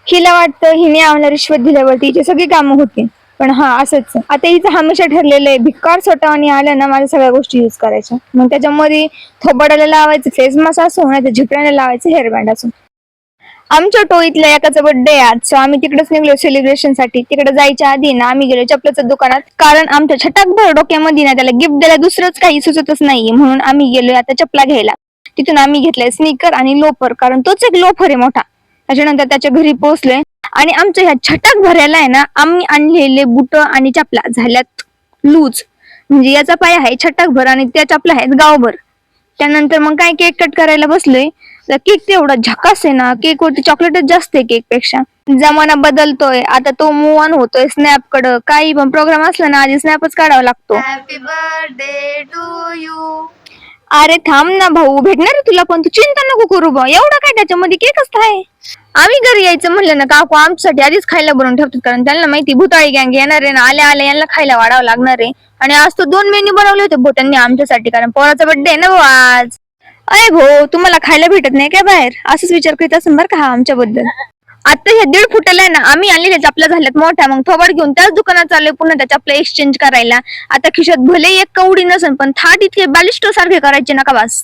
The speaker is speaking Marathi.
हिला वाटतं हिने आम्हाला रिश्वत दिल्यावरती हिची सगळी कामं होती, पण हा असंच आता हिचं हमेशा ठरलेलं आहे भिक्कार स्वतःने आलं ना माझ्या सगळ्या गोष्टी युज करायच्या. मग त्याच्यामध्ये थोबाडाला लावायचं फेस मास्क असो नाही तर झिपऱ्याला लावायचं हेअरबँड असो. आमच्या टोळीतल्या एकाचा बर्थडे आज, सो आम्ही तिकडेच निघलो सेलिब्रेशन साठी. तिकडे जायच्या आधी ना आम्ही गेलो चपलाच्या दुकानात, कारण आमच्या छटाकभर डोक्यामध्ये ना त्याला गिफ्ट द्यायला दुसरंच काही सुचतच नाही, म्हणून आम्ही गेलो आता चपला घ्यायला. तिथून आम्ही घेतलाय स्नीकर आणि लोफर, कारण तोच एक लोफर आहे मोठा. त्याच्यानंतर त्याच्या घरी पोहोचलोय आणि आमच्या ह्या छटाक भरायला आहे ना आम्ही आणलेले बुट आणि चपला झाल्यात लूज, म्हणजे याचा पाय आहे छटाक भर आणि त्या चपला आहेत गावभर. त्यानंतर मग काय केक कट करायला बसलोय, तर केक तेवढा झकास आहे ना, केक वरती चॉकलेटच जास्त आहे केक पेक्षा. जमाना बदलतोय आता, तो मूव ऑन होतोय स्नॅप कडं. काही पण प्रोग्राम असला ना आधी स्नॅपच काढावा लागतो. Happy birthday to you. अरे थांब ना भाऊ, भेटणार आहे तुला, पण तू चिंता नको करू बा, एवढं काय त्याच्यामध्ये केकच आहे. आम्ही घरी यायचं म्हणलं ना काकू आमच्यासाठी आधीच खायला बनवून ठेवतात, कारण त्यांना माहिती भुताळी गँग येणार आहे ना, आल्या आल्या यांना खायला वाढावं लागणार आहे. आणि आज तो 2 मेन्यू बनवले होते भोटांनी आमच्यासाठी, कारण पोराचा बर्थडे आहे ना भाऊ आज. अय भाऊ तुम्हाला खायला भेटत नाही काय बाहेर, असंच विचार करीत असेल बरं का हा आमच्याबद्दल. आता ह्या 1.5 फुटाला आहे ना आम्ही आणलेल्या चपल्या झाल्यात मोठ्या, मग थोबाड घेऊन त्याच दुकानात चाललोय पुन्हा त्या चपल्या एक्सचेंज करायला. आता खिशात भले एक कवडी नसन, पण थाट इतके बॅलिस्टो सारखे करायचे नका बस.